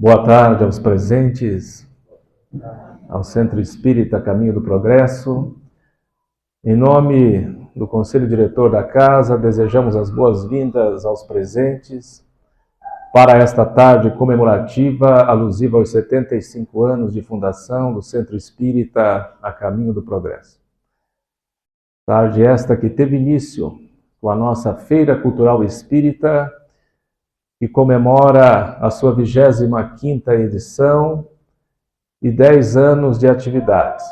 Boa tarde aos presentes, ao Centro Espírita Caminho do Progresso. Em nome do Conselho Diretor da Casa, desejamos as boas-vindas aos presentes para esta tarde comemorativa, alusiva aos 75 anos de fundação do Centro Espírita a Caminho do Progresso. Tarde esta que teve início com a nossa Feira Cultural Espírita, que comemora a sua 25ª edição e 10 anos de atividades.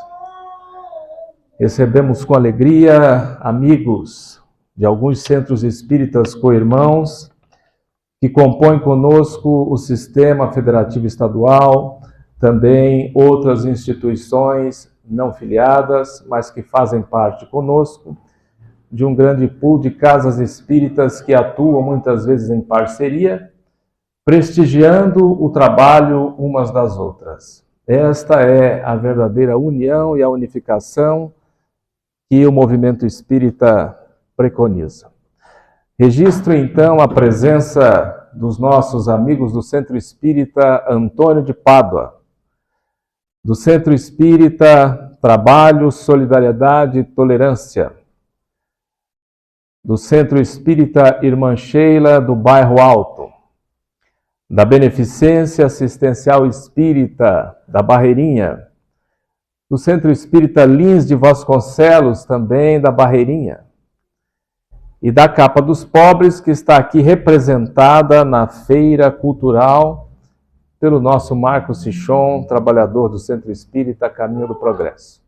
Recebemos com alegria amigos de alguns centros espíritas co-irmãos que compõem conosco o Sistema Federativo Estadual, também outras instituições não filiadas, mas que fazem parte conosco de um grande pool de casas espíritas que atuam muitas vezes em parceria, prestigiando o trabalho umas das outras. Esta é a verdadeira união e a unificação que o movimento espírita preconiza. Registro então a presença dos nossos amigos do Centro Espírita Antônio de Pádua, do Centro Espírita Trabalho, Solidariedade e Tolerância, do Centro Espírita Irmã Sheila, do Bairro Alto, da Beneficência Assistencial Espírita, da Barreirinha, do Centro Espírita Lins de Vasconcelos, também da Barreirinha, e da Capa dos Pobres, que está aqui representada na Feira Cultural pelo nosso Marcos Sichon, trabalhador do Centro Espírita Caminho do Progresso.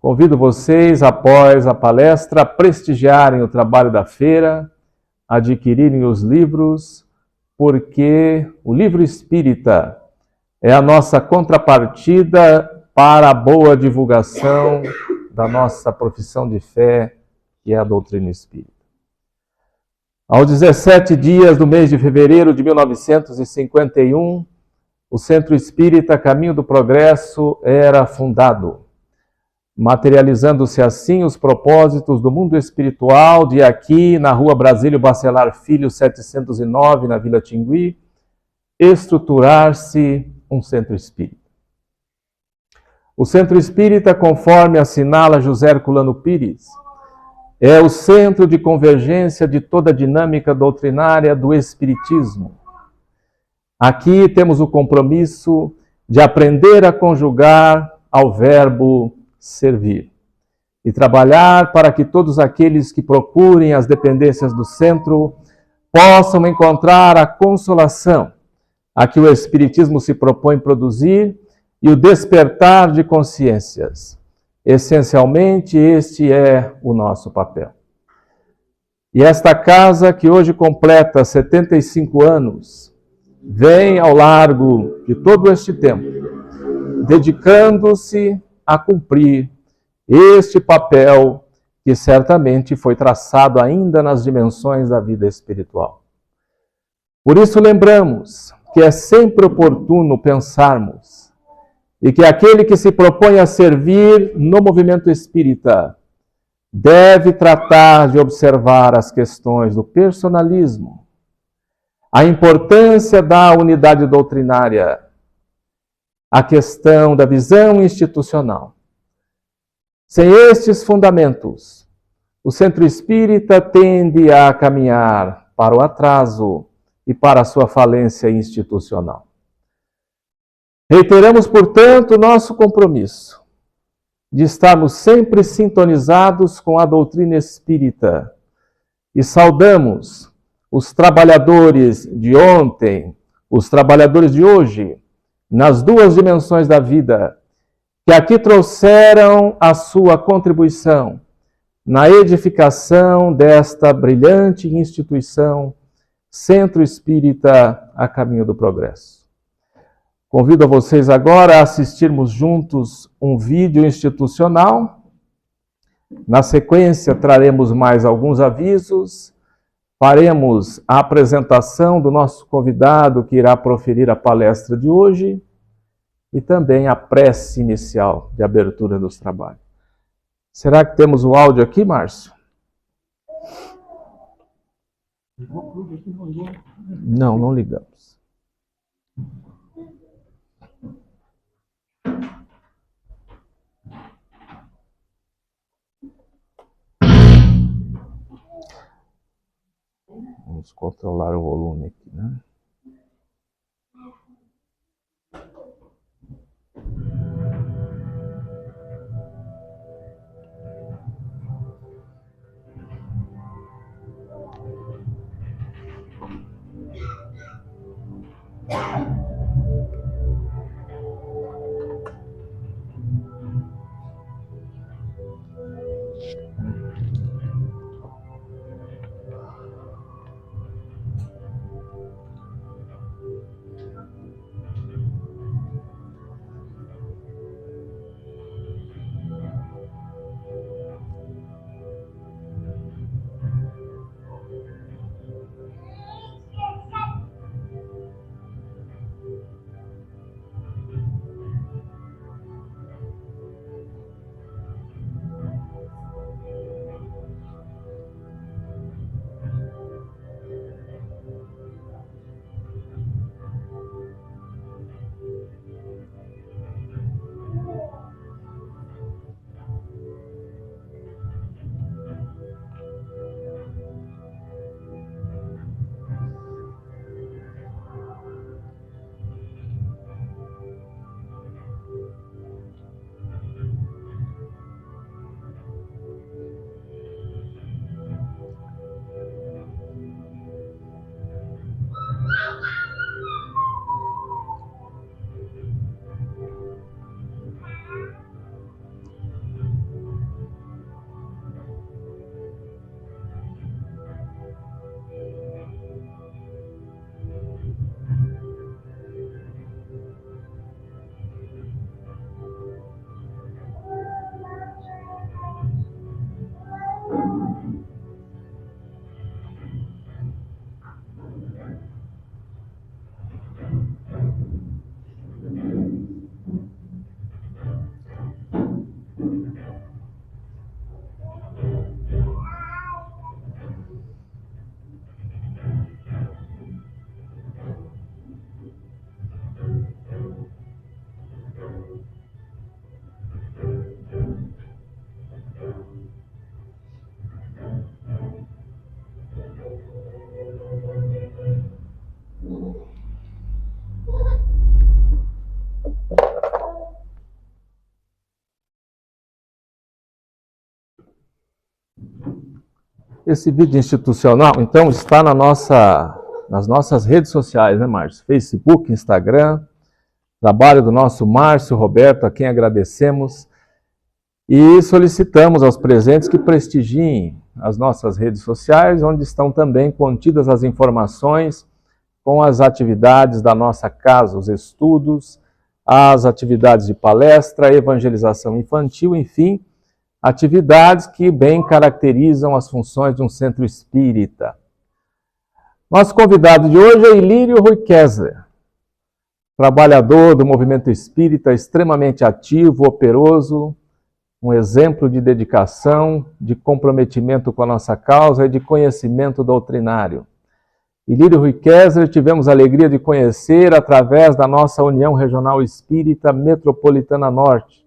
Convido vocês, após a palestra, a prestigiarem o trabalho da feira, adquirirem os livros, porque o livro espírita é a nossa contrapartida para a boa divulgação da nossa profissão de fé, que é a doutrina espírita. Aos 17 dias do mês de fevereiro de 1951, o Centro Espírita Caminho do Progresso era fundado, materializando-se assim os propósitos do mundo espiritual de aqui, na Rua Brasílio Bacelar Filho, 709, na Vila Tingui, estruturar-se um centro espírita. O Centro Espírita, conforme assinala José Herculano Pires, é o centro de convergência de toda a dinâmica doutrinária do Espiritismo. Aqui temos o compromisso de aprender a conjugar ao verbo servir e trabalhar para que todos aqueles que procurem as dependências do centro possam encontrar a consolação a que o Espiritismo se propõe produzir e o despertar de consciências. Essencialmente, este é o nosso papel. E esta casa, que hoje completa 75 anos, vem ao largo de todo este tempo, dedicando-se a cumprir este papel que certamente foi traçado ainda nas dimensões da vida espiritual. Por isso lembramos que é sempre oportuno pensarmos e que aquele que se propõe a servir no movimento espírita deve tratar de observar as questões do personalismo, a importância da unidade doutrinária, a questão da visão institucional. Sem estes fundamentos, o Centro Espírita tende a caminhar para o atraso e para a sua falência institucional. Reiteramos, portanto, nosso compromisso de estarmos sempre sintonizados com a doutrina espírita e saudamos os trabalhadores de ontem, os trabalhadores de hoje, nas duas dimensões da vida, que aqui trouxeram a sua contribuição na edificação desta brilhante instituição, Centro Espírita a Caminho do Progresso. Convido a vocês agora a assistirmos juntos um vídeo institucional. Na sequência, traremos mais alguns avisos, faremos a apresentação do nosso convidado que irá proferir a palestra de hoje e também a prece inicial de abertura dos trabalhos. Será que temos o áudio aqui, Márcio? Não ligamos. Vamos controlar o volume aqui, né? Esse vídeo institucional, então, está nas nossas redes sociais, né, Márcio? Facebook, Instagram, trabalho do nosso Márcio Roberto, a quem agradecemos. E solicitamos aos presentes que prestigiem as nossas redes sociais, onde estão também contidas as informações com as atividades da nossa casa, os estudos, as atividades de palestra, evangelização infantil, enfim, atividades que bem caracterizam as funções de um centro espírita. Nosso convidado de hoje é Ilírio Rui Kessler, trabalhador do movimento espírita, extremamente ativo, operoso, um exemplo de dedicação, de comprometimento com a nossa causa e de conhecimento doutrinário. Ilírio Rui Kessler tivemos a alegria de conhecer através da nossa União Regional Espírita Metropolitana Norte,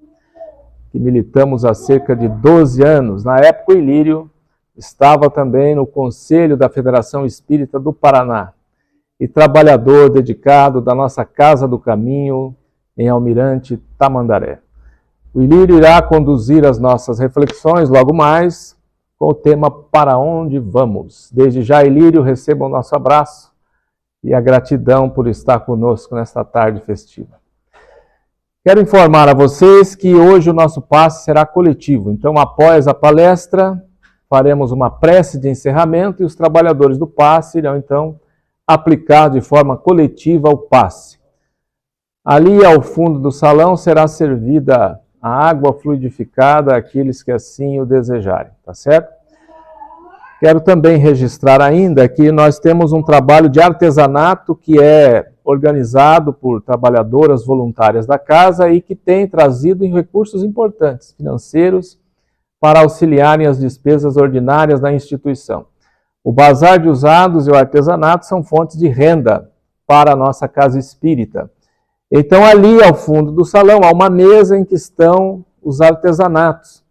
que militamos há cerca de 12 anos. Na época, o Ilírio estava também no Conselho da Federação Espírita do Paraná e trabalhador dedicado da nossa Casa do Caminho, em Almirante Tamandaré. O Ilírio irá conduzir as nossas reflexões logo mais com o tema Para Onde Vamos. Desde já, Ilírio, receba o nosso abraço e a gratidão por estar conosco nesta tarde festiva. Quero informar a vocês que hoje o nosso passe será coletivo. Então, após a palestra, faremos uma prece de encerramento e os trabalhadores do passe irão, então, aplicar de forma coletiva o passe. Ali, ao fundo do salão, será servida a água fluidificada àqueles que assim o desejarem, tá certo? Quero também registrar ainda que nós temos um trabalho de artesanato que é organizado por trabalhadoras voluntárias da casa e que tem trazido recursos importantes, financeiros, para auxiliarem as despesas ordinárias da instituição. O bazar de usados e o artesanato são fontes de renda para a nossa casa espírita. Então, ali ao fundo do salão, há uma mesa em que estão os artesanatos.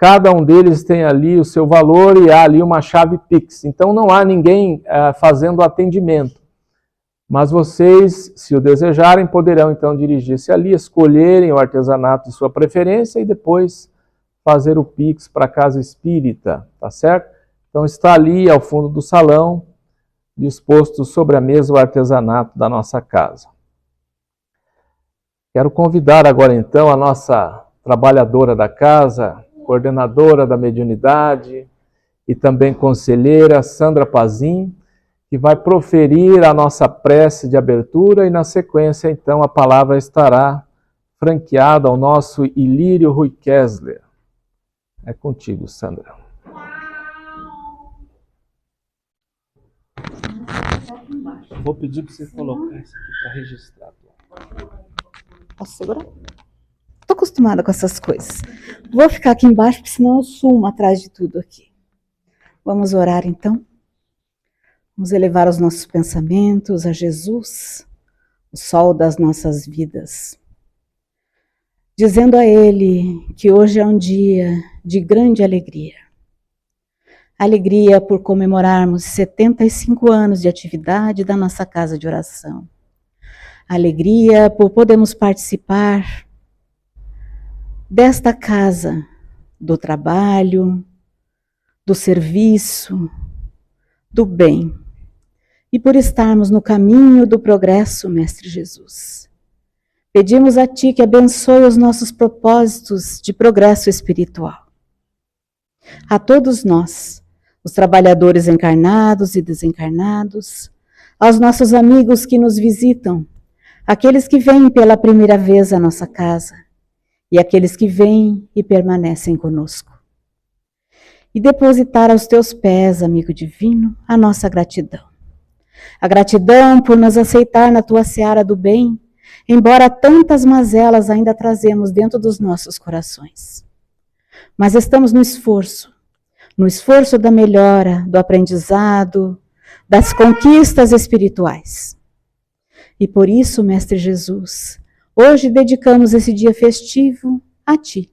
cada um deles tem ali o seu valor e há ali uma chave Pix. Então não há ninguém fazendo atendimento. Mas vocês, se o desejarem, poderão então dirigir-se ali, escolherem o artesanato de sua preferência e depois fazer o Pix para a Casa Espírita, tá certo? Então está ali ao fundo do salão, disposto sobre a mesa o artesanato da nossa casa. Quero convidar agora então a nossa trabalhadora da casa, coordenadora da mediunidade e também conselheira, Sandra Pazin, que vai proferir a nossa prece de abertura e na sequência então a palavra estará franqueada ao nosso Ilírio Rui Kessler. É contigo, Sandra. Vou pedir para você colocar isso aqui para registrar. Posso segurar? Estou acostumada com essas coisas. Vou ficar aqui embaixo, porque senão eu sumo atrás de tudo aqui. Vamos orar então? Vamos elevar os nossos pensamentos a Jesus, o sol das nossas vidas. Dizendo a Ele que hoje é um dia de grande alegria. Alegria por comemorarmos 75 anos de atividade da nossa casa de oração. Alegria por podermos participar desta casa, do trabalho, do serviço, do bem, e por estarmos no caminho do progresso, Mestre Jesus. Pedimos a Ti que abençoe os nossos propósitos de progresso espiritual. A todos nós, os trabalhadores encarnados e desencarnados, aos nossos amigos que nos visitam, aqueles que vêm pela primeira vez à nossa casa e aqueles que vêm e permanecem conosco. E depositar aos teus pés, amigo divino, a nossa gratidão. A gratidão por nos aceitar na tua seara do bem, embora tantas mazelas ainda trazemos dentro dos nossos corações. Mas estamos no esforço da melhora, do aprendizado, das conquistas espirituais. E por isso, Mestre Jesus, hoje dedicamos esse dia festivo a Ti,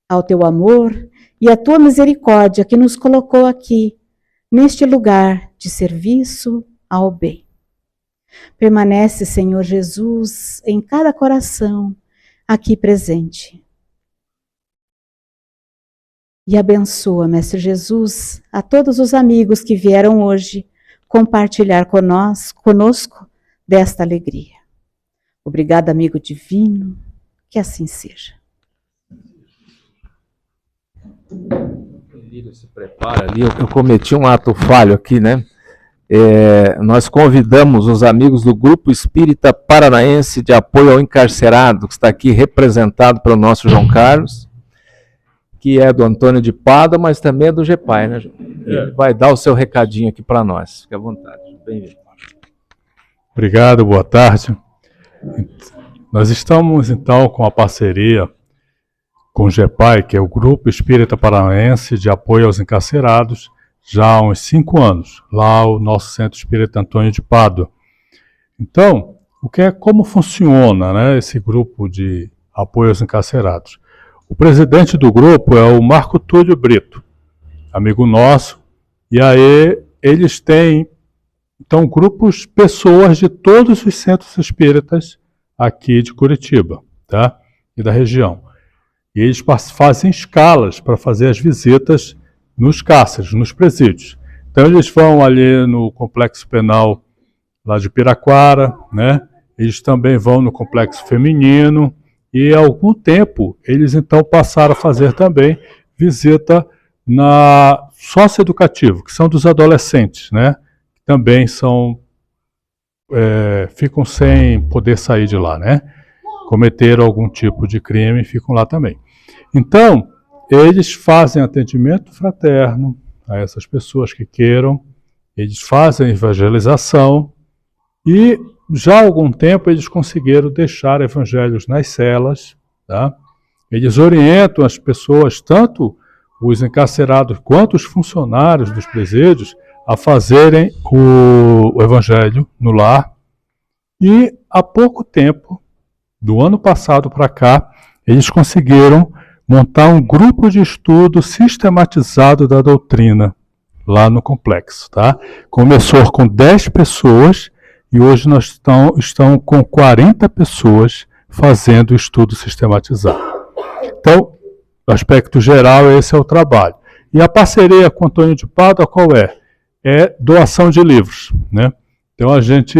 ao Teu amor e à Tua misericórdia que nos colocou aqui, neste lugar de serviço ao bem. Permanece, Senhor Jesus, em cada coração aqui presente. E abençoa, Mestre Jesus, a todos os amigos que vieram hoje compartilhar conosco desta alegria. Obrigada, amigo divino, que assim seja. Lírio, se prepara ali. Eu cometi um ato falho aqui, né? Nós convidamos os amigos do Grupo Espírita Paranaense de Apoio ao Encarcerado, que está aqui representado pelo nosso João Carlos, que é do Antônio de Pádua, mas também é do GEPAI, né, João? Ele vai dar o seu recadinho aqui para nós. Fique à vontade. Bem-vindo. Obrigado, boa tarde. Nós estamos, então, com a parceria com o GEPAI, que é o Grupo Espírita Paranaense de Apoio aos Encarcerados, já há uns 5 anos, lá o nosso Centro Espírita Antônio de Pádua. Então, como funciona, né, esse grupo de apoio aos encarcerados? O presidente do grupo é o Marco Túlio Brito, amigo nosso, e aí eles têm, então, grupos, pessoas de todos os centros espíritas aqui de Curitiba, tá? E da região. E eles fazem escalas para fazer as visitas nos cárceres, nos presídios. Então eles vão ali no complexo penal lá de Piraquara, né? Eles também vão no complexo feminino e há algum tempo eles então passaram a fazer também visita na socioeducativo, que são dos adolescentes, né? Também ficam sem poder sair de lá, né? Cometeram algum tipo de crime e ficam lá também. Então, eles fazem atendimento fraterno a essas pessoas que queiram, eles fazem evangelização e já há algum tempo eles conseguiram deixar evangelhos nas celas, tá? Eles orientam as pessoas, tanto os encarcerados quanto os funcionários dos presídios, a fazerem o evangelho no lar. E há pouco tempo, do ano passado para cá, eles conseguiram montar um grupo de estudo sistematizado da doutrina lá no complexo, tá? Começou com 10 pessoas e hoje nós estamos com 40 pessoas fazendo o estudo sistematizado. Então, no aspecto geral, esse é o trabalho. E a parceria com Antônio de Pádua, qual é? É doação de livros, né? Então, a gente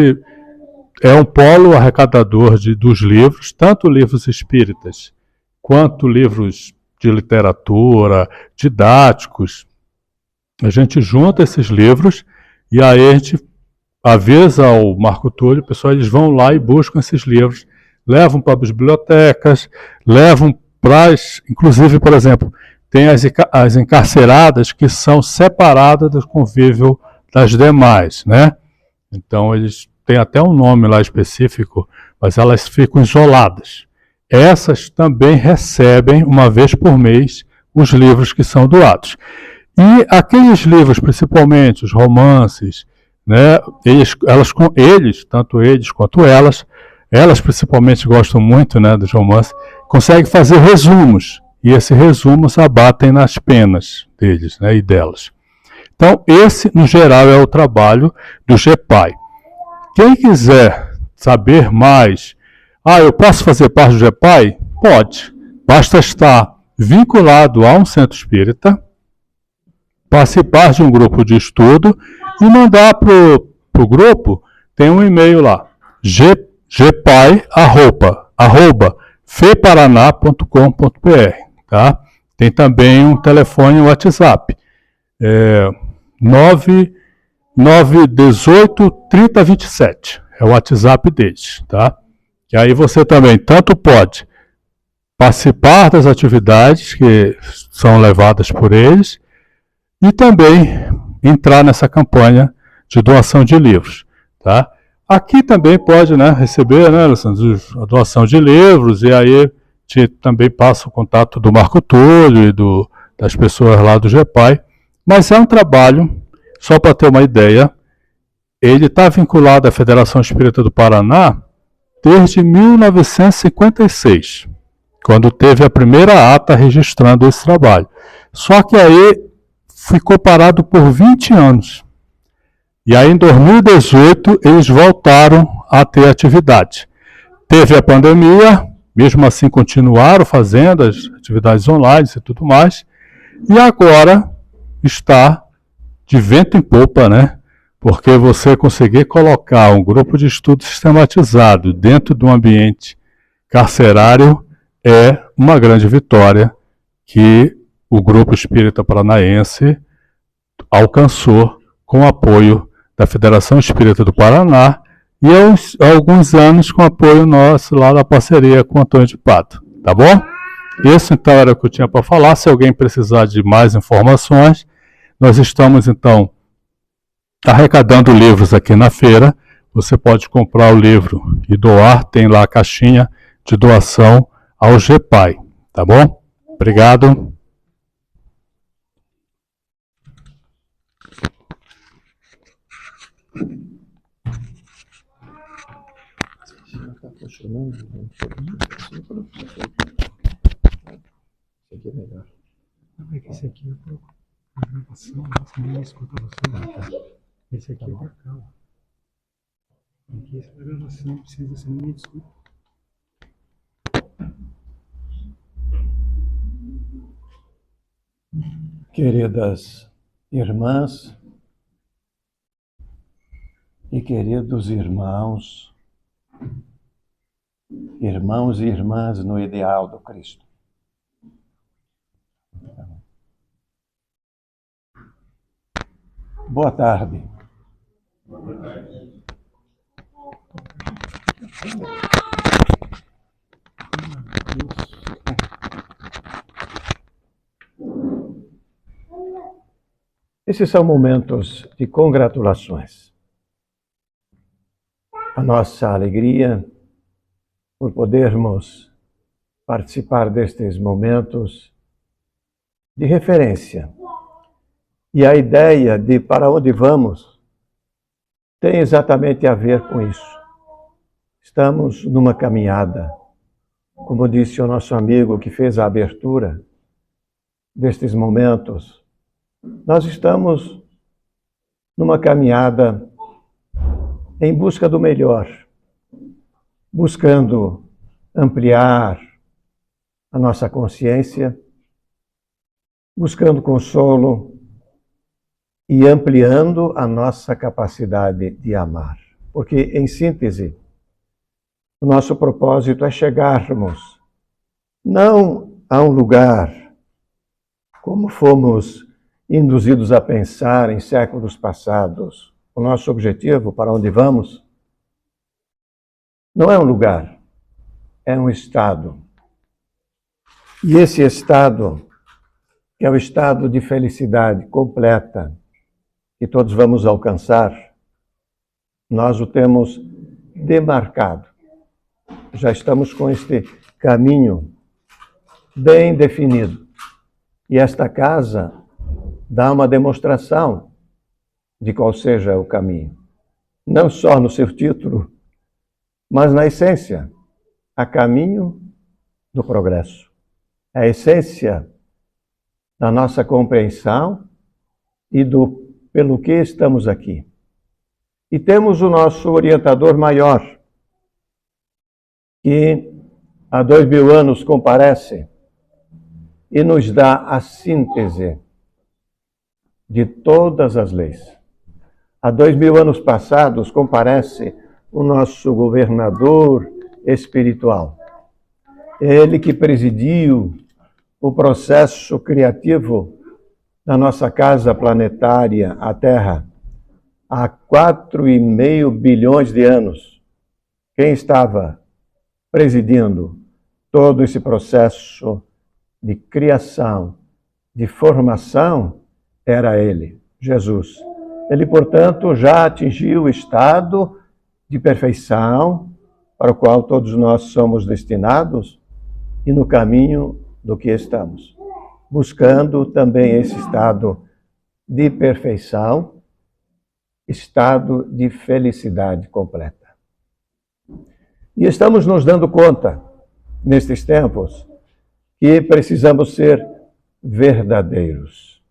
é um polo arrecadador dos livros, tanto livros espíritas, quanto livros de literatura, didáticos. A gente junta esses livros e aí a gente avisa ao Marco Túlio, pessoal, eles vão lá e buscam esses livros, levam para as bibliotecas, levam para inclusive, por exemplo, tem as encarceradas que são separadas do convívio das demais, né? Então, eles têm até um nome lá específico, mas elas ficam isoladas. Essas também recebem, uma vez por mês, os livros que são doados. E aqueles livros, principalmente os romances, né, tanto eles quanto elas principalmente gostam muito, né, dos romances, conseguem fazer resumos. E esses resumos abatem nas penas deles, né, e delas. Então, esse, no geral, é o trabalho do GEPAI. Quem quiser saber mais, eu posso fazer parte do GEPAI? Pode. Basta estar vinculado a um centro espírita, participar de um grupo de estudo e mandar para o grupo, tem um e-mail lá, gpai@feparaná.com.br, tá? Tem também um telefone WhatsApp, 918 30 27, é o WhatsApp deles, tá? E aí você também tanto pode participar das atividades que são levadas por eles e também entrar nessa campanha de doação de livros, tá? Aqui também pode, né, receber, né, Alessandro, a doação de livros, e aí te também passa o contato do Marco Túlio e das pessoas lá do GEPAI, mas é um trabalho, só para ter uma ideia, ele está vinculado à Federação Espírita do Paraná desde 1956, quando teve a primeira ata registrando esse trabalho. Só que aí ficou parado por 20 anos. E aí, em 2018, eles voltaram a ter atividade. Teve a pandemia, mesmo assim continuaram fazendo as atividades online e tudo mais, e agora está de vento em popa, né? Porque você conseguir colocar um grupo de estudo sistematizado dentro de um ambiente carcerário é uma grande vitória que o Grupo Espírita Paranaense alcançou com o apoio da Federação Espírita do Paraná e há alguns anos com apoio nosso lá da parceria com o Antônio de Pádua, tá bom? Isso então era o que eu tinha para falar. Se alguém precisar de mais informações, nós estamos então arrecadando livros aqui na feira. Você pode comprar o livro e doar, tem lá a caixinha de doação ao GEPAI, tá bom? Obrigado. Esse aqui é melhor. Não, é que esse aqui eu tô com gravação, você nem escuta você, né, cara? Esse aqui é pra cá, ó. Aqui essa gravação precisa ser ninguém escuta. Queridas irmãs e queridos irmãos, irmãos e irmãs no ideal do Cristo. Boa tarde. Esses são momentos de congratulações. A nossa alegria por podermos participar destes momentos de referência. E a ideia de para onde vamos tem exatamente a ver com isso. Estamos numa caminhada Como disse o nosso amigo que fez a abertura destes momentos, nós estamos numa caminhada em busca do melhor, buscando ampliar a nossa consciência, buscando consolo e ampliando a nossa capacidade de amar. Porque, em síntese, o nosso propósito é chegarmos não a um lugar como fomos induzidos a pensar em séculos passados. O nosso objetivo, para onde vamos, não é um lugar, é um estado. E esse estado, que é o estado de felicidade completa, que todos vamos alcançar, nós o temos demarcado. Já estamos com este caminho bem definido. E esta casa dá uma demonstração de qual seja o caminho. Não só no seu título, mas na essência, a caminho do progresso. A essência da nossa compreensão e pelo que estamos aqui. E temos o nosso orientador maior, que há 2000 anos comparece e nos dá a síntese de todas as leis. Há 2000 anos passados comparece o nosso governador espiritual. Ele que presidiu o processo criativo da nossa casa planetária, a Terra, há 4,5 bilhões de anos. Quem estava presidindo todo esse processo de criação, de formação, era ele, Jesus. Ele, portanto, já atingiu o estado de perfeição para o qual todos nós somos destinados e no caminho do que estamos, buscando também esse estado de perfeição, estado de felicidade completa. E estamos nos dando conta, nestes tempos, que precisamos ser verdadeiros.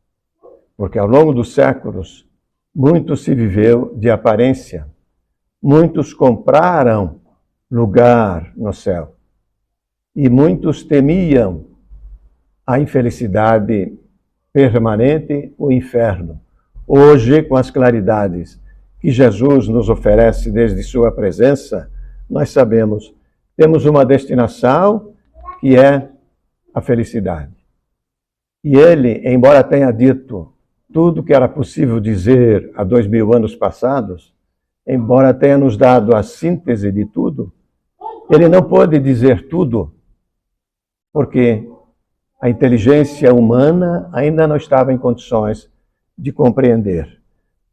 Porque ao longo dos séculos, muito se viveu de aparência. Muitos compraram lugar no céu. E muitos temiam a infelicidade permanente, o inferno. Hoje, com as claridades que Jesus nos oferece desde sua presença, nós sabemos, temos uma destinação que é a felicidade. E ele, embora tenha dito tudo que era possível dizer há 2000 anos passados, embora tenha nos dado a síntese de tudo, ele não pôde dizer tudo, porque a inteligência humana ainda não estava em condições de compreender.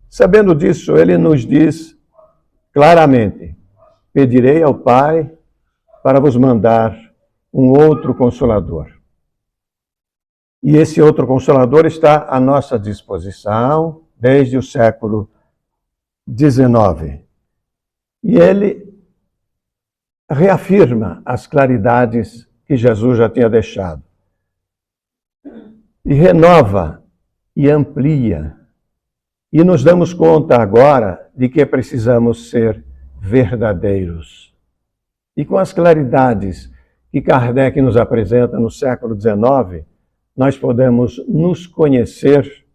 Sabendo disso, ele nos diz claramente: pedirei ao Pai para vos mandar um outro Consolador. E esse outro Consolador está à nossa disposição desde o século XIX. E ele reafirma as claridades que Jesus já tinha deixado. E renova e amplia. E nos damos conta agora de que precisamos ser verdadeiros. E com as claridades que Kardec nos apresenta no século XIX, nós podemos nos conhecer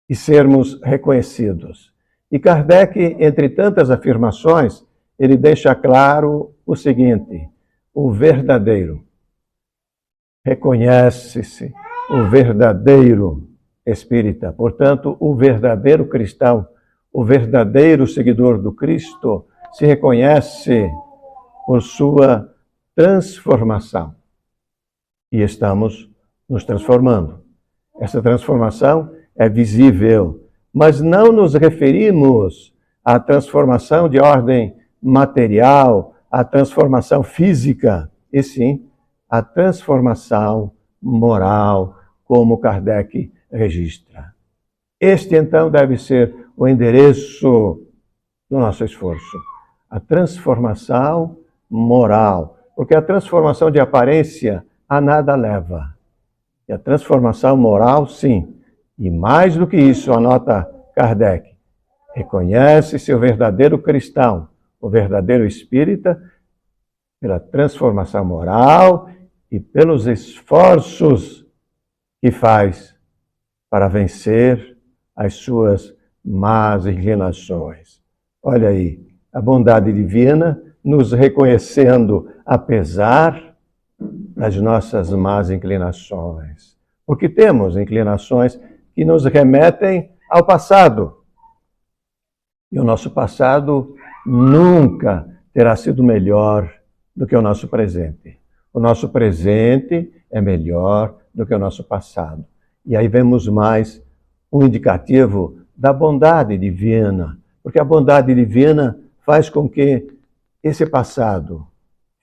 e sermos reconhecidos. E Kardec, entre tantas afirmações, ele deixa claro o seguinte: o verdadeiro. Reconhece-se o verdadeiro espírita. Portanto, o verdadeiro cristão, o verdadeiro seguidor do Cristo, se reconhece por sua transformação. E estamos nos transformando. Essa transformação é visível, mas não nos referimos à transformação de ordem material, à transformação física, e sim à transformação moral, como Kardec registra. Este, então, deve ser o endereço do nosso esforço. A transformação moral, Porque a transformação de aparência a nada leva. E a transformação moral, sim. E mais do que isso, anota Kardec, reconhece seu verdadeiro cristão, o verdadeiro espírita, pela transformação moral e pelos esforços que faz para vencer as suas más inclinações. Olha aí, a bondade divina nos reconhecendo apesar das nossas más inclinações. Porque temos inclinações que nos remetem ao passado. E o nosso passado nunca terá sido melhor do que o nosso presente. O nosso presente é melhor do que o nosso passado. E aí vemos mais um indicativo da bondade divina, porque a bondade divina faz com que esse passado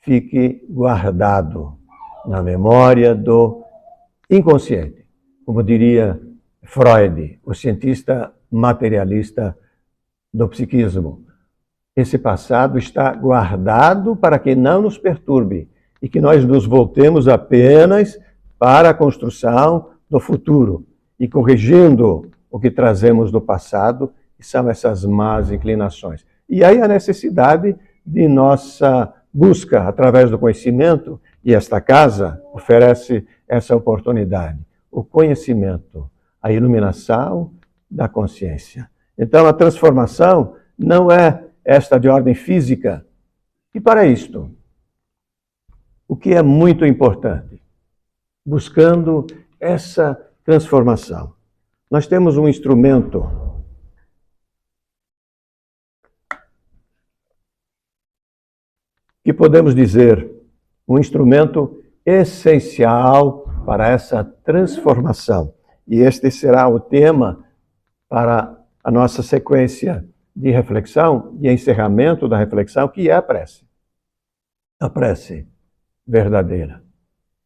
fique guardado na memória do inconsciente. Como diria Freud, o cientista materialista do psiquismo. Esse passado está guardado para que não nos perturbe e que nós nos voltemos apenas para a construção do futuro e corrigindo o que trazemos do passado, que são essas más inclinações. E aí a necessidade de nossa busca através do conhecimento, e esta casa oferece essa oportunidade, o conhecimento, a iluminação da consciência. Então a transformação não é esta de ordem física. E para isto, o que é muito importante? Buscando essa transformação. Nós temos um instrumento que podemos dizer um instrumento essencial para essa transformação. E este será o tema para a nossa sequência de reflexão e encerramento da reflexão, que é a prece. A prece verdadeira.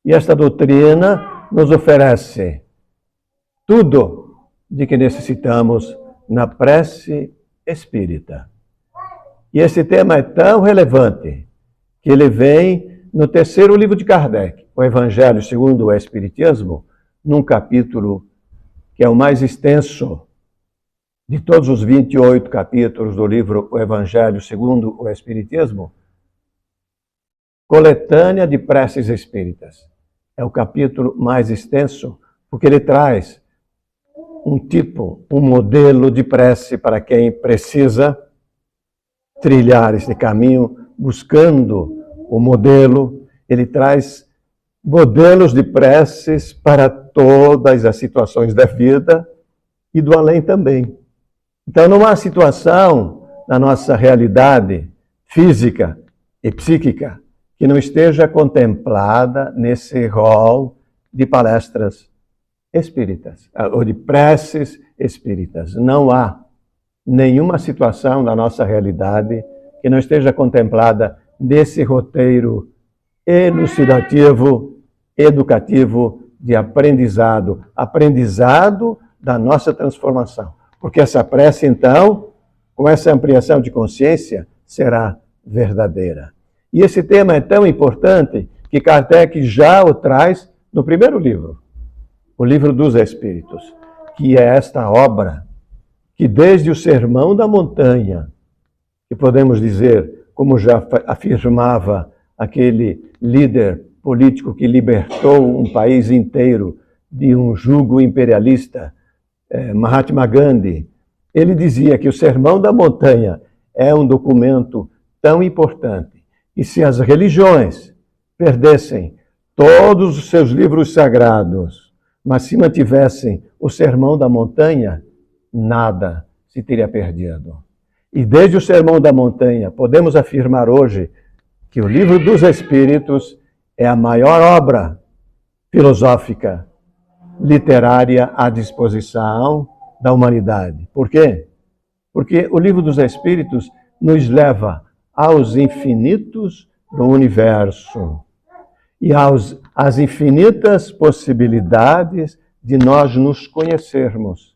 E esta doutrina nos oferece tudo de que necessitamos na prece espírita. E esse tema é tão relevante que ele vem no terceiro livro de Kardec, o Evangelho segundo o Espiritismo, num capítulo que é o mais extenso de todos os 28 capítulos do livro O Evangelho segundo o Espiritismo, coletânea de preces espíritas. É o capítulo mais extenso, porque ele traz um modelo de prece para quem precisa trilhar esse caminho, buscando o modelo. Ele traz modelos de preces para todas as situações da vida e do além também. Então, não há situação na nossa realidade física e psíquica que não esteja contemplada nesse rol de palestras espíritas, ou de preces espíritas. Não há nenhuma situação na nossa realidade que não esteja contemplada nesse roteiro elucidativo, educativo, de aprendizado da nossa transformação. Porque essa prece, então, com essa ampliação de consciência, será verdadeira. E esse tema é tão importante que Kardec já o traz no primeiro livro, o Livro dos Espíritos, que é esta obra que desde o Sermão da Montanha, que podemos dizer, como já afirmava aquele líder político que libertou um país inteiro de um jugo imperialista, Mahatma Gandhi, ele dizia que o Sermão da Montanha é um documento tão importante que se as religiões perdessem todos os seus livros sagrados, mas se mantivessem o Sermão da Montanha, nada se teria perdido. E desde o Sermão da Montanha, podemos afirmar hoje que o Livro dos Espíritos é a maior obra filosófica, literária à disposição da humanidade. Por quê? Porque o Livro dos Espíritos nos leva aos infinitos do universo e às infinitas possibilidades de nós nos conhecermos.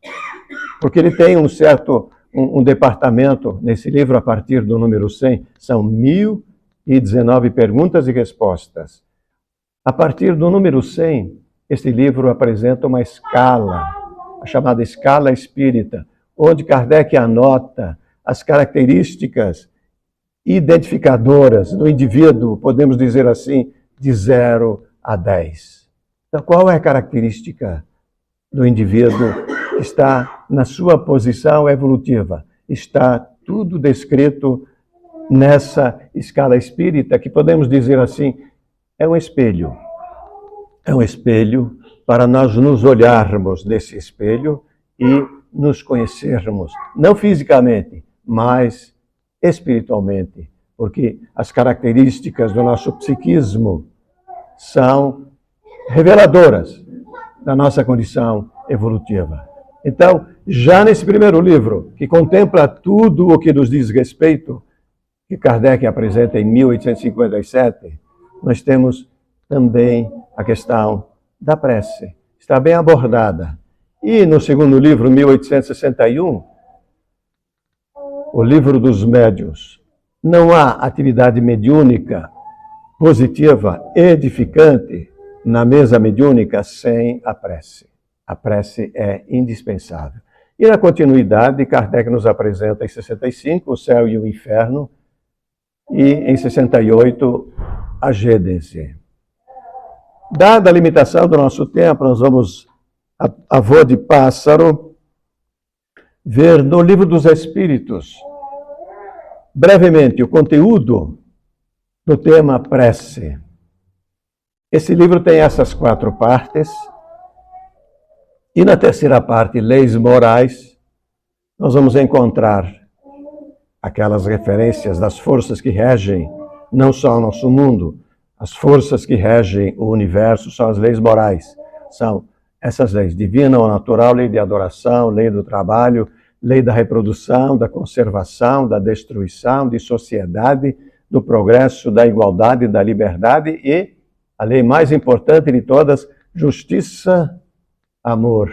Porque ele tem um departamento, nesse livro, a partir do número 100, são 1000 e 19 perguntas e respostas. A partir do número 100, este livro apresenta uma escala, a chamada escala espírita, onde Kardec anota as características identificadoras do indivíduo, podemos dizer assim, de 0 a 10. Então, qual é a característica do indivíduo que está na sua posição evolutiva? Está tudo descrito nessa escala espírita, que podemos dizer assim, é um espelho. É um espelho para nós nos olharmos nesse espelho e nos conhecermos, não fisicamente, mas espiritualmente, porque as características do nosso psiquismo são reveladoras da nossa condição evolutiva. Então, já nesse primeiro livro, que contempla tudo o que nos diz respeito, que Kardec apresenta em 1857, nós temos também a questão da prece. Está bem abordada. E no segundo livro, 1861, o livro dos médiuns, não há atividade mediúnica positiva, edificante, na mesa mediúnica sem a prece. A prece é indispensável. E na continuidade, Kardec nos apresenta em 65 o céu e o inferno, e em 68 a Gênese. Dada a limitação do nosso tempo, nós vamos, a voo de pássaro, ver no Livro dos Espíritos, brevemente, o conteúdo do tema prece. Esse livro tem essas 4 partes, e na terceira parte, leis morais, nós vamos encontrar aquelas referências das forças que regem não só o nosso mundo, as forças que regem o universo são as leis morais. São essas leis, divina ou natural, lei de adoração, lei do trabalho, lei da reprodução, da conservação, da destruição, de sociedade, do progresso, da igualdade, da liberdade e a lei mais importante de todas, justiça, amor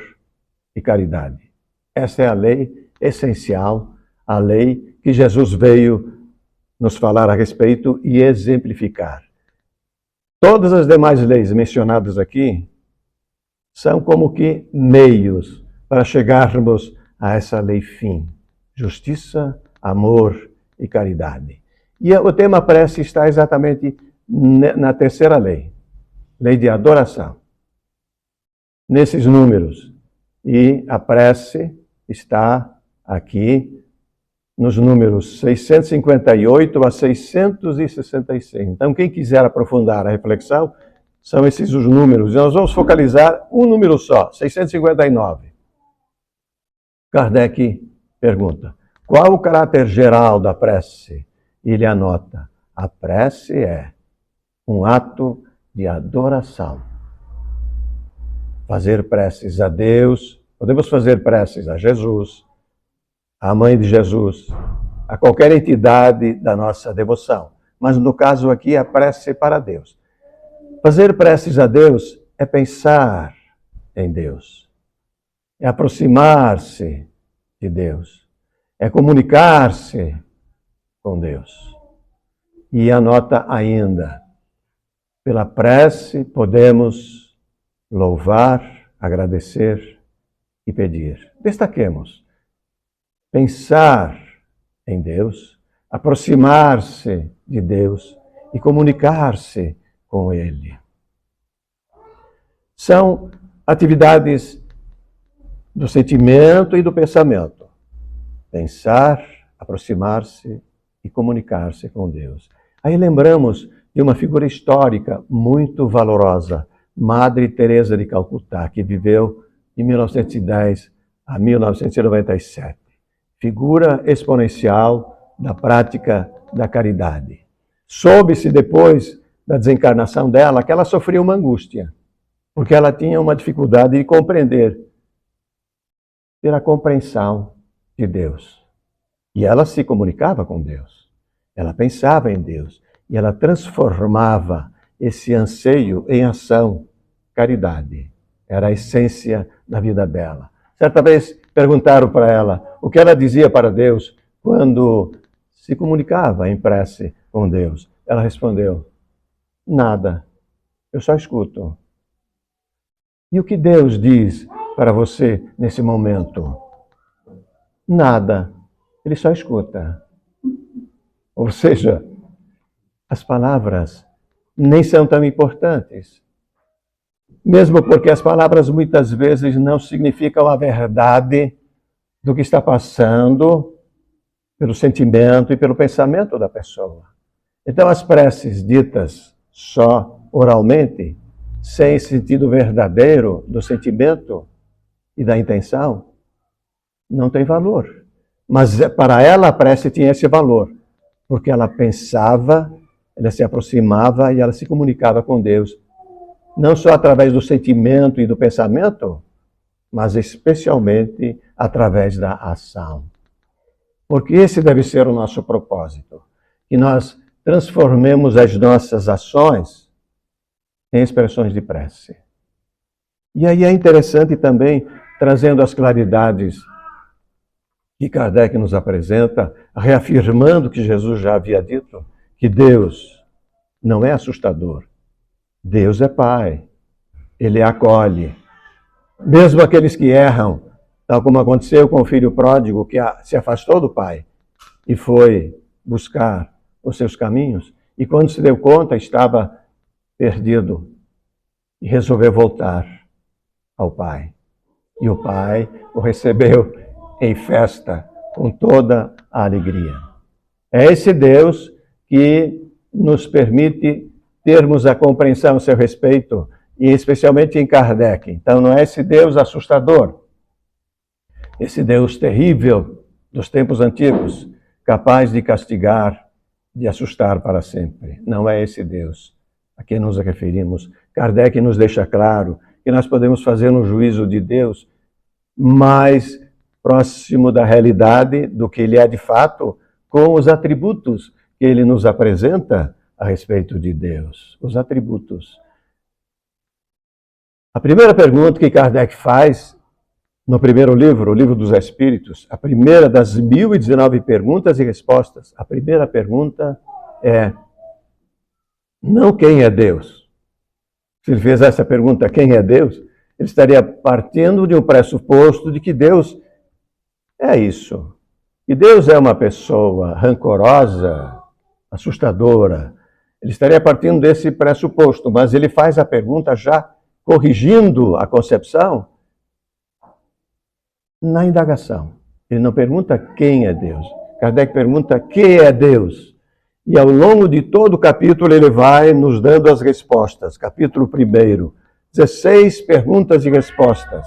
e caridade. Essa é a lei essencial, a lei que Jesus veio nos falar a respeito e exemplificar. Todas as demais leis mencionadas aqui são como que meios para chegarmos a essa lei fim. Justiça, amor e caridade. E o tema prece está exatamente na terceira lei. Lei de adoração. Nesses números. E a prece está aqui nos números 658 a 666. Então, quem quiser aprofundar a reflexão, são esses os números. E nós vamos focalizar um número só, 659. Kardec pergunta, qual o caráter geral da prece? E ele anota, a prece é um ato de adoração. Fazer preces a Deus, podemos fazer preces a Jesus, à Mãe de Jesus, a qualquer entidade da nossa devoção. Mas no caso aqui, a prece para Deus. Fazer preces a Deus é pensar em Deus, é aproximar-se de Deus, é comunicar-se com Deus. E anota ainda, pela prece podemos louvar, agradecer e pedir. Destaquemos. Pensar em Deus, aproximar-se de Deus e comunicar-se com Ele. São atividades do sentimento e do pensamento. Pensar, aproximar-se e comunicar-se com Deus. Aí lembramos de uma figura histórica muito valorosa, Madre Teresa de Calcutá, que viveu de 1910 a 1997. Figura exponencial da prática da caridade. Soube-se depois da desencarnação dela que ela sofria uma angústia, porque ela tinha uma dificuldade de compreender, ter a compreensão de Deus. E ela se comunicava com Deus, ela pensava em Deus, e ela transformava esse anseio em ação, caridade. Era a essência da vida dela. Certa vez perguntaram para ela o que ela dizia para Deus quando se comunicava em prece com Deus. Ela respondeu: nada, eu só escuto. E o que Deus diz para você nesse momento? Nada, ele só escuta. Ou seja, as palavras nem são tão importantes. Mesmo porque as palavras muitas vezes não significam a verdade do que está passando pelo sentimento e pelo pensamento da pessoa. Então, as preces ditas só oralmente, sem sentido verdadeiro do sentimento e da intenção, não tem valor. Mas para ela a prece tinha esse valor, porque ela pensava, ela se aproximava e ela se comunicava com Deus, não só através do sentimento e do pensamento, mas especialmente através da ação. Porque esse deve ser o nosso propósito, que nós transformemos as nossas ações em expressões de prece. E aí é interessante também, trazendo as claridades que Kardec nos apresenta, reafirmando que Jesus já havia dito, que Deus não é assustador. Deus é Pai, Ele acolhe. Mesmo aqueles que erram, tal como aconteceu com o filho pródigo, que se afastou do Pai e foi buscar os seus caminhos, e quando se deu conta estava perdido e resolveu voltar ao Pai. E o Pai o recebeu em festa, com toda a alegria. É esse Deus que nos permite termos a compreensão a seu respeito, e especialmente em Kardec. Então não é esse Deus assustador, esse Deus terrível dos tempos antigos, capaz de castigar, de assustar para sempre. Não é esse Deus a quem nos referimos. Kardec nos deixa claro que nós podemos fazer um juízo de Deus mais próximo da realidade do que ele é de fato, com os atributos que ele nos apresenta a respeito de Deus. Os atributos. A primeira pergunta que Kardec faz no primeiro livro, o Livro dos Espíritos, a primeira das 1019 perguntas e respostas, a primeira pergunta é: não quem é Deus? Se ele fez essa pergunta, quem é Deus? Ele estaria partindo de um pressuposto de que Deus é isso. E Deus é uma pessoa rancorosa, assustadora. Ele estaria partindo desse pressuposto, mas ele faz a pergunta já corrigindo a concepção na indagação. Ele não pergunta quem é Deus. Kardec pergunta que é Deus. E ao longo de todo o capítulo ele vai nos dando as respostas. Capítulo 1, 16 perguntas e respostas.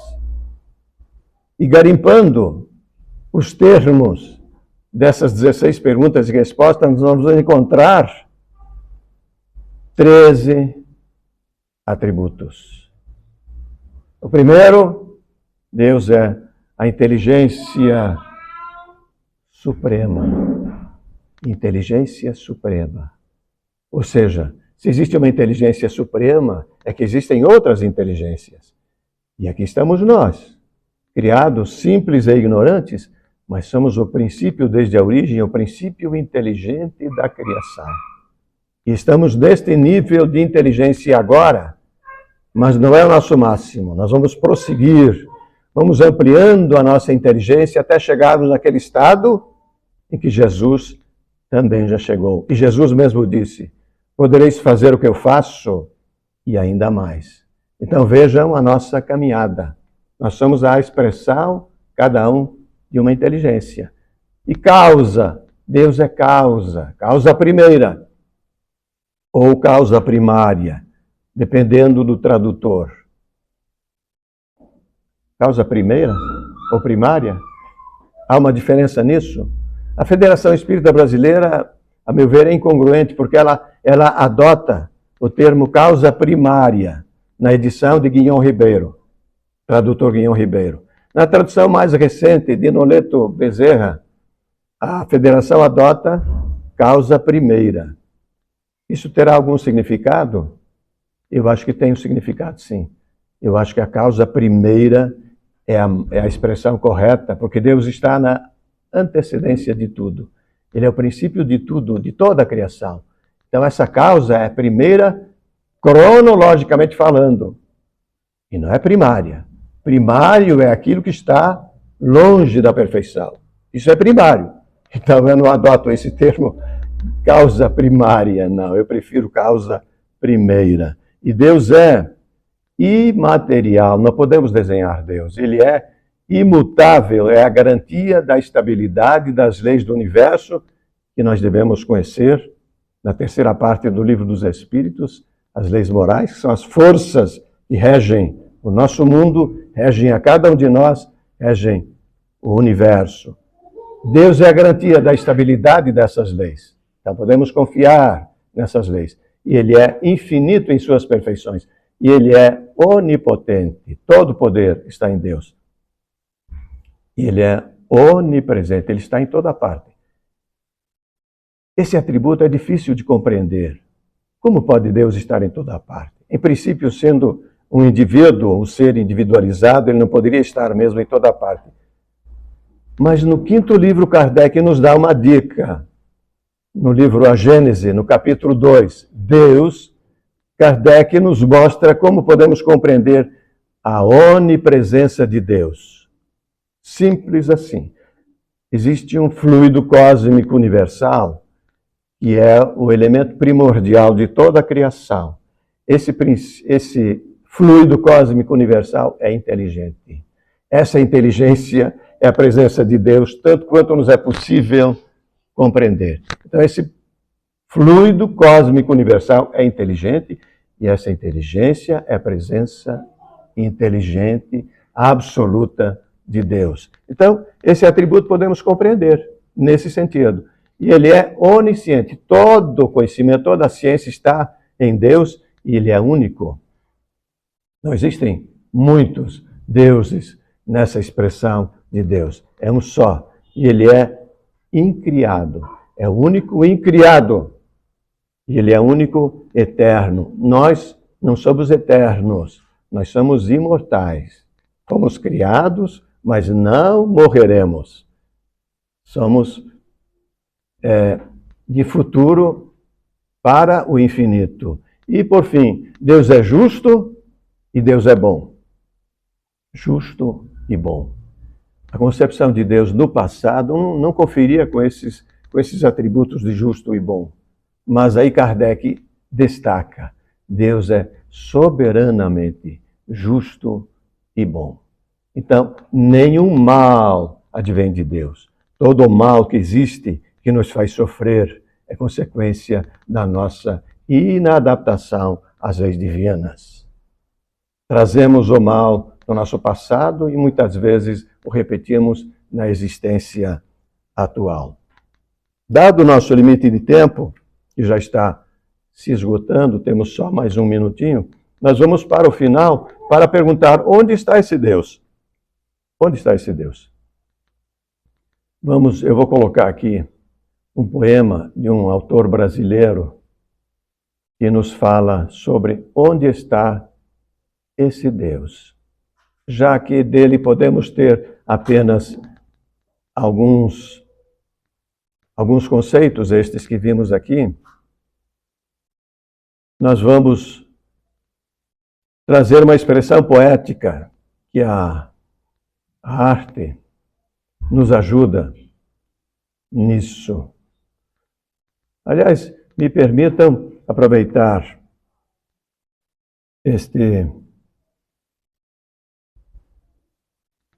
E garimpando os termos dessas 16 perguntas e respostas, nós vamos encontrar 13 atributos. O primeiro, Deus é a inteligência suprema. Inteligência suprema. Ou seja, se existe uma inteligência suprema, é que existem outras inteligências. E aqui estamos nós, criados simples e ignorantes, mas somos o princípio desde a origem, o princípio inteligente da criação. E estamos neste nível de inteligência agora, mas não é o nosso máximo. Nós vamos prosseguir, vamos ampliando a nossa inteligência até chegarmos naquele estado em que Jesus também já chegou. E Jesus mesmo disse: podereis fazer o que eu faço e ainda mais. Então vejam a nossa caminhada. Nós somos a expressão, cada um, de uma inteligência. E causa, Deus é causa, causa primeira ou causa primária, dependendo do tradutor. Causa primeira ou primária? Há uma diferença nisso? A Federação Espírita Brasileira, a meu ver, é incongruente, porque ela adota o termo causa primária na edição de Guignon Ribeiro, tradutor Guignon Ribeiro. Na tradução mais recente de Noleto Bezerra, a Federação adota causa primeira. Isso terá algum significado? Eu acho que tem um significado, sim. Eu acho que a causa primeira é a expressão correta, porque Deus está na antecedência de tudo. Ele é o princípio de tudo, de toda a criação. Então, essa causa é primeira, cronologicamente falando, e não é primária. Primário é aquilo que está longe da perfeição. Isso é primário. Então, eu não adoto esse termo causa primária, não. Eu prefiro causa primeira. E Deus é imaterial, não podemos desenhar Deus. Ele é imutável, é a garantia da estabilidade das leis do universo que nós devemos conhecer na terceira parte do Livro dos Espíritos, as leis morais, que são as forças que regem o nosso mundo, regem a cada um de nós, regem o universo. Deus é a garantia da estabilidade dessas leis. Então podemos confiar nessas leis. E Ele é infinito em suas perfeições. E Ele é onipotente. Todo poder está em Deus. E Ele é onipresente. Ele está em toda parte. Esse atributo é difícil de compreender. Como pode Deus estar em toda parte? Em princípio, sendo um indivíduo, um ser individualizado, Ele não poderia estar mesmo em toda parte. Mas no quinto livro, Kardec nos dá uma dica. No livro A Gênese, no capítulo 2, Deus, Kardec nos mostra como podemos compreender a onipresença de Deus. Simples assim. Existe um fluido cósmico universal, que é o elemento primordial de toda a criação. Esse fluido cósmico universal é inteligente. Essa inteligência é a presença de Deus, tanto quanto nos é possível compreender. Então, esse fluido cósmico universal é inteligente, e essa inteligência é a presença inteligente, absoluta de Deus. Então, esse atributo podemos compreender nesse sentido. E ele é onisciente. Todo conhecimento, toda a ciência está em Deus, e ele é único. Não existem muitos deuses nessa expressão de Deus. É um só. E ele é incriado. É o único incriado. E ele é único eterno. Nós não somos eternos. Nós somos imortais. Fomos criados, mas não morreremos. Somos de futuro para o infinito. E, por fim, Deus é justo e Deus é bom. Justo e bom. A concepção de Deus no passado não conferia com esses atributos de justo e bom. Mas aí Kardec destaca: Deus é soberanamente justo e bom. Então, nenhum mal advém de Deus. Todo o mal que existe, que nos faz sofrer, é consequência da nossa inadaptação às leis divinas. Trazemos o mal do nosso passado e muitas vezes o repetimos na existência atual. Dado o nosso limite de tempo, que já está se esgotando, temos só mais um minutinho, nós vamos para o final para perguntar: onde está esse Deus? Onde está esse Deus? Eu vou colocar aqui um poema de um autor brasileiro que nos fala sobre onde está esse Deus. Já que dele podemos ter apenas alguns conceitos, estes que vimos aqui, nós vamos trazer uma expressão poética que a arte nos ajuda nisso. Aliás, me permitam aproveitar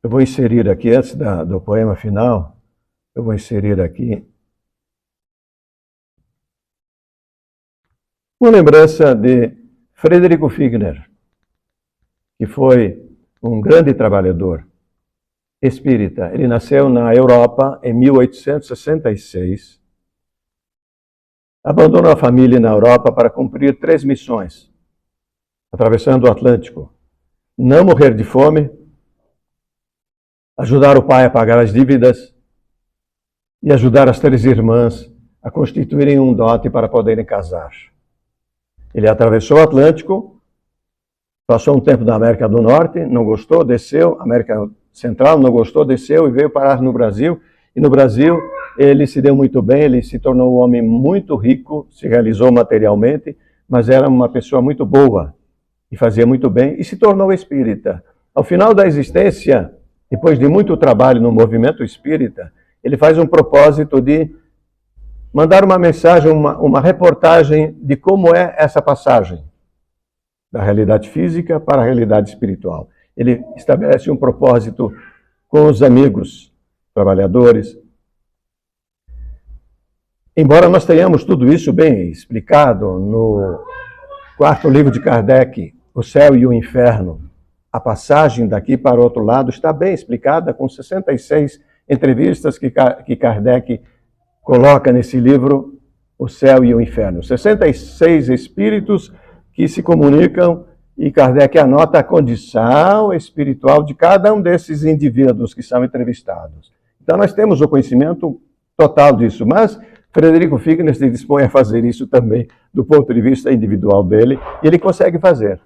eu vou inserir aqui, antes do poema final, eu vou inserir aqui uma lembrança de Frederico Figner, que foi um grande trabalhador espírita. Ele nasceu na Europa em 1866, abandonou a família na Europa para cumprir 3 missões, atravessando o Atlântico: não morrer de fome, ajudar o pai a pagar as dívidas e ajudar as 3 irmãs a constituírem um dote para poderem casar. Ele atravessou o Atlântico, passou um tempo na América do Norte, não gostou, desceu, América Central, não gostou, desceu e veio parar no Brasil. E no Brasil ele se deu muito bem, ele se tornou um homem muito rico, se realizou materialmente, mas era uma pessoa muito boa e fazia muito bem e se tornou espírita. Ao final da existência, depois de muito trabalho no movimento espírita, ele faz um propósito de mandar uma mensagem, uma reportagem de como é essa passagem da realidade física para a realidade espiritual. Ele estabelece um propósito com os amigos, trabalhadores. Embora nós tenhamos tudo isso bem explicado no quarto livro de Kardec, O Céu e o Inferno, a passagem daqui para o outro lado está bem explicada com 66 entrevistas que Kardec coloca nesse livro, O Céu e o Inferno. 66 espíritos que se comunicam e Kardec anota a condição espiritual de cada um desses indivíduos que são entrevistados. Então nós temos o conhecimento total disso, mas Frederico Figner se dispõe a fazer isso também do ponto de vista individual dele, e ele consegue fazer.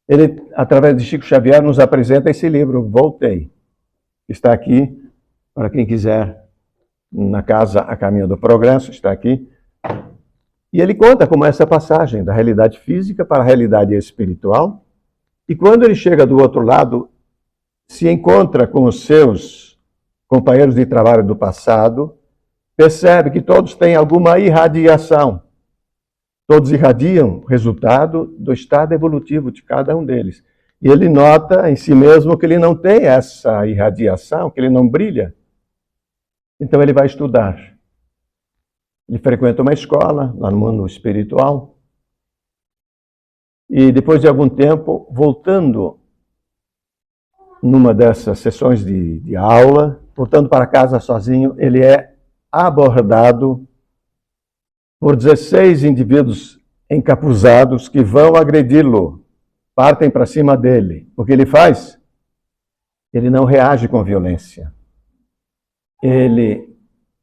Ele, através de Chico Xavier, nos apresenta esse livro, Voltei. Está aqui, para quem quiser, na casa A Caminho do Progresso, está aqui. E ele conta como essa passagem da realidade física para a realidade espiritual. E quando ele chega do outro lado, se encontra com os seus companheiros de trabalho do passado, percebe que todos têm alguma irradiação. Todos irradiam o resultado do estado evolutivo de cada um deles. E ele nota em si mesmo que ele não tem essa irradiação, que ele não brilha. Então ele vai estudar. Ele frequenta uma escola, lá no mundo espiritual. E depois de algum tempo, voltando numa dessas sessões de aula, voltando para casa sozinho, ele é abordado por 16 indivíduos encapuzados que vão agredi-lo, partem para cima dele. O que ele faz? Ele não reage com violência. Ele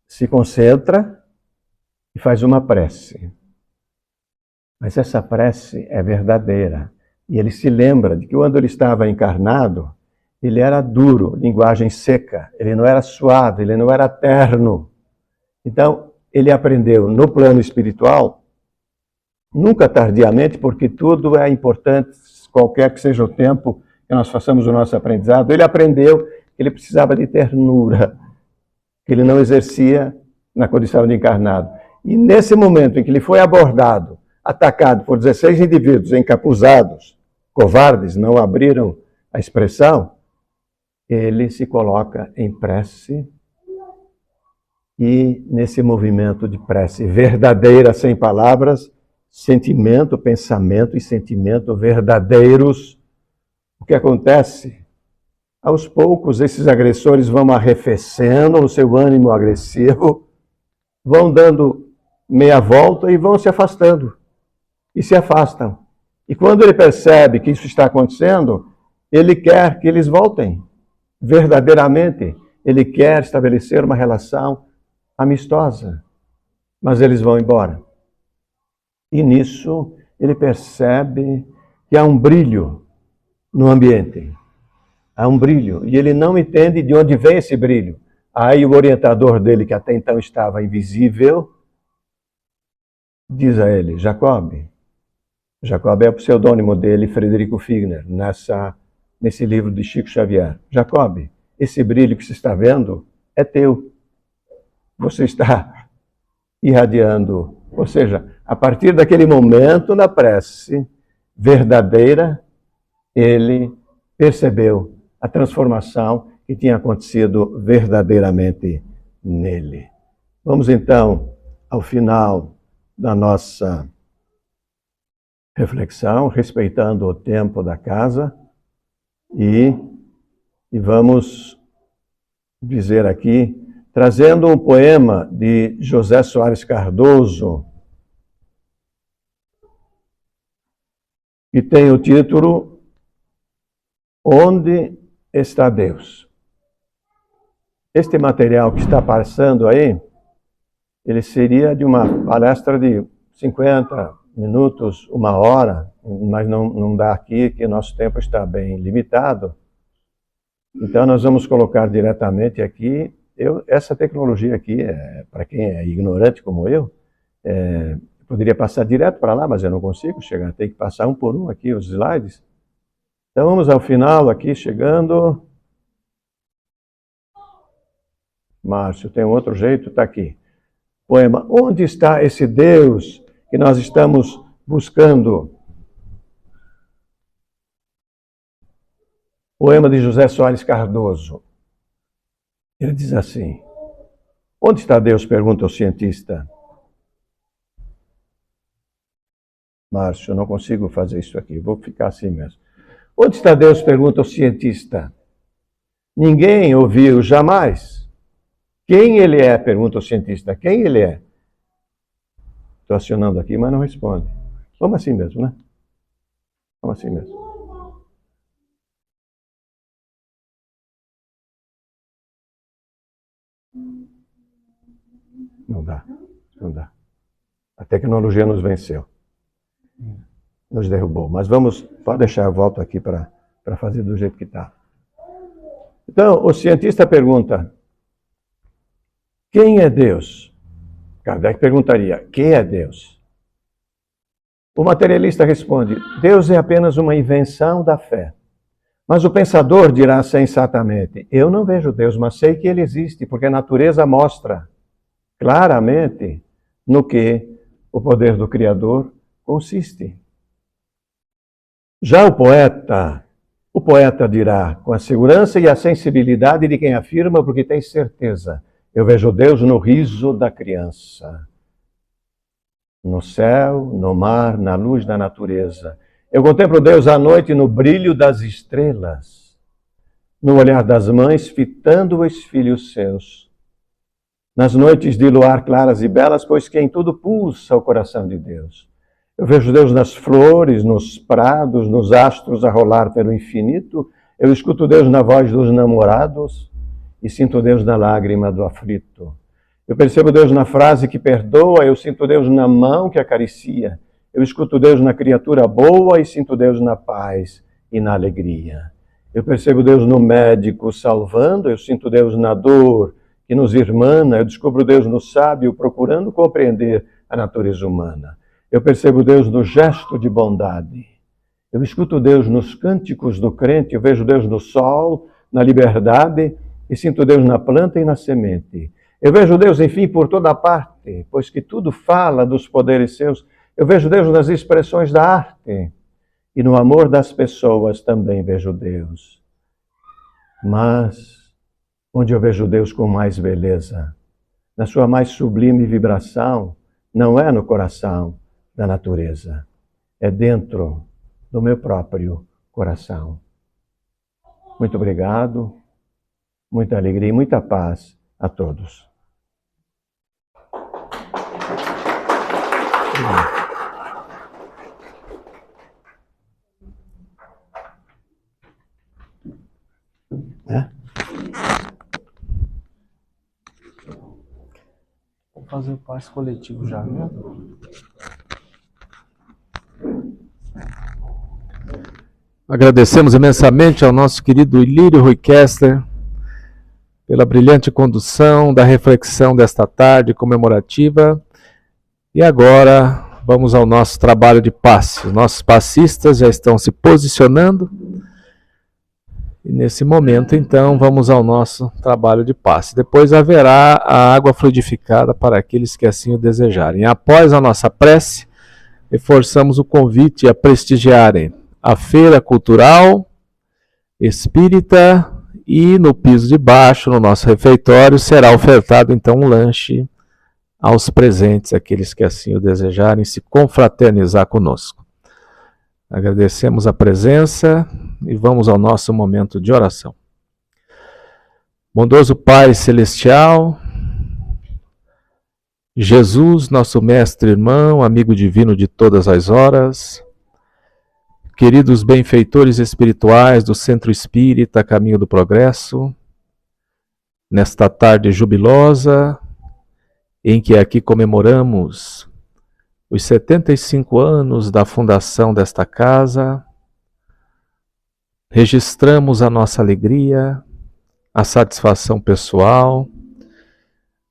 se concentra e faz uma prece. Mas essa prece é verdadeira. E ele se lembra de que quando ele estava encarnado, ele era duro, linguagem seca, ele não era suave, ele não era terno. Então, ele aprendeu no plano espiritual, nunca tardiamente, porque tudo é importante, qualquer que seja o tempo que nós façamos o nosso aprendizado. Ele aprendeu que ele precisava de ternura, que ele não exercia na condição de encarnado. E nesse momento em que ele foi abordado, atacado por 16 indivíduos encapuzados, covardes, não abriram a expressão, ele se coloca em prece. E nesse movimento de prece verdadeira, sem palavras, sentimento, pensamento e sentimento verdadeiros, o que acontece? Aos poucos, esses agressores vão arrefecendo o seu ânimo agressivo, vão dando meia volta e vão se afastando. E se afastam. E quando ele percebe que isso está acontecendo, ele quer que eles voltem. Verdadeiramente, ele quer estabelecer uma relação amistosa, mas eles vão embora. E nisso ele percebe que há um brilho no ambiente. Há um brilho, e ele não entende de onde vem esse brilho. Aí o orientador dele, que até então estava invisível, diz a ele, Jacob. Jacob é o pseudônimo dele, Frederico Figner, nesse livro de Chico Xavier. Jacob, esse brilho que você está vendo é teu. Você está irradiando. Ou seja, a partir daquele momento na prece verdadeira, ele percebeu a transformação que tinha acontecido verdadeiramente nele. Vamos então ao final da nossa reflexão, respeitando o tempo da casa, e vamos dizer aqui, trazendo um poema de José Soares Cardoso, que tem o título Onde está Deus? Este material que está passando aí, ele seria de uma palestra de 50 minutos, 1 hora, mas não dá aqui, que nosso tempo está bem limitado. Então nós vamos colocar diretamente aqui essa tecnologia aqui, para quem é ignorante como eu, poderia passar direto para lá, mas eu não consigo chegar. Tem que passar um por um aqui os slides. Então vamos ao final aqui, chegando. Márcio, tem um outro jeito, está aqui. Poema, onde está esse Deus que nós estamos buscando? Poema de José Soares Cardoso. Ele diz assim: onde está Deus? Pergunta o cientista. Márcio, eu não consigo fazer isso aqui, vou ficar assim mesmo. Onde está Deus? Pergunta o cientista. Ninguém ouviu jamais. Quem ele é? Pergunta o cientista. Quem ele é? Estou acionando aqui, mas não responde. Vamos assim mesmo, né? Vamos assim mesmo. Não dá, não dá. A tecnologia nos venceu. Nos derrubou. Mas pode deixar, eu volto aqui para fazer do jeito que está. Então, o cientista pergunta: quem é Deus? Kardec perguntaria: quem é Deus? O materialista responde: Deus é apenas uma invenção da fé. Mas o pensador dirá sensatamente: eu não vejo Deus, mas sei que ele existe, porque a natureza mostra claramente no que o poder do Criador consiste. Já o poeta dirá com a segurança e a sensibilidade de quem afirma porque tem certeza: eu vejo Deus no riso da criança, no céu, no mar, na luz da natureza. Eu contemplo Deus à noite no brilho das estrelas, no olhar das mães fitando os filhos seus, nas noites de luar claras e belas, pois que em tudo pulsa o coração de Deus. Eu vejo Deus nas flores, nos prados, nos astros a rolar pelo infinito. Eu escuto Deus na voz dos namorados e sinto Deus na lágrima do aflito. Eu percebo Deus na frase que perdoa, eu sinto Deus na mão que acaricia. Eu escuto Deus na criatura boa e sinto Deus na paz e na alegria. Eu percebo Deus no médico salvando, eu sinto Deus na dor que nos irmana, eu descubro Deus no sábio procurando compreender a natureza humana. Eu percebo Deus no gesto de bondade. Eu escuto Deus nos cânticos do crente, eu vejo Deus no sol, na liberdade, e sinto Deus na planta e na semente. Eu vejo Deus, enfim, por toda parte, pois que tudo fala dos poderes seus. Eu vejo Deus nas expressões da arte, e no amor das pessoas também vejo Deus. Mas onde eu vejo Deus com mais beleza, na sua mais sublime vibração, não é no coração da natureza, é dentro do meu próprio coração. Muito obrigado, muita alegria e muita paz a todos. Vou fazer o passe coletivo já, né? Agradecemos imensamente ao nosso querido Ilírio Rui Kessler pela brilhante condução da reflexão desta tarde comemorativa. E agora vamos ao nosso trabalho de passe. Os nossos passistas já estão se posicionando. E nesse momento, então, vamos ao nosso trabalho de passe. Depois haverá a água fluidificada para aqueles que assim o desejarem. Após a nossa prece, reforçamos o convite a prestigiarem a Feira Cultural Espírita e no piso de baixo, no nosso refeitório, será ofertado então um lanche aos presentes, aqueles que assim o desejarem, se confraternizar conosco. Agradecemos a presença e vamos ao nosso momento de oração. Bondoso Pai Celestial, Jesus, nosso mestre irmão, amigo divino de todas as horas, queridos benfeitores espirituais do Centro Espírita Caminho do Progresso, nesta tarde jubilosa, em que aqui comemoramos os 75 anos da fundação desta casa, registramos a nossa alegria, a satisfação pessoal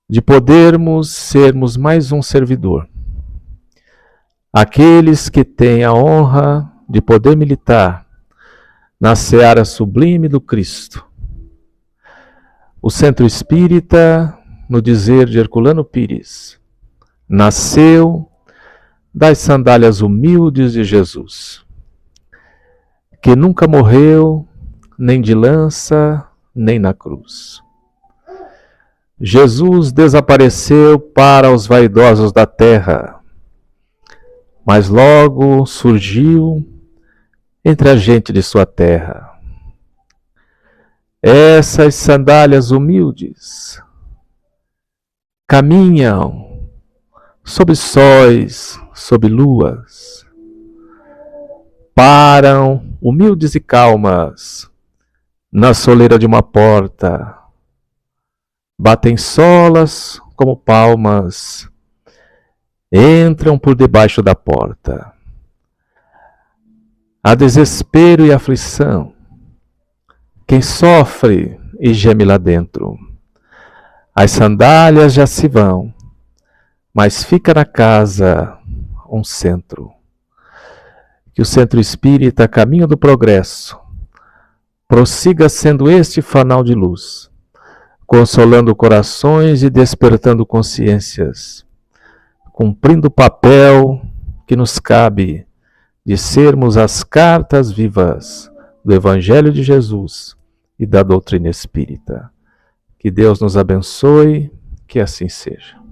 de podermos sermos mais um servidor. Aqueles que têm a honra de poder militar na seara sublime do Cristo. O Centro Espírita, no dizer de Herculano Pires, nasceu das sandálias humildes de Jesus, que nunca morreu, nem de lança, nem na cruz. Jesus desapareceu para os vaidosos da terra, mas logo surgiu entre a gente de sua terra. Essas sandálias humildes caminham sob sóis, sob luas, param humildes e calmas na soleira de uma porta, batem solas como palmas, entram por debaixo da porta. Há desespero e aflição. Quem sofre e geme lá dentro. As sandálias já se vão, mas fica na casa um centro. Que o Centro Espírita, caminho do progresso, prossiga sendo este fanal de luz, consolando corações e despertando consciências, cumprindo o papel que nos cabe de sermos as cartas vivas do Evangelho de Jesus e da doutrina espírita. Que Deus nos abençoe, que assim seja.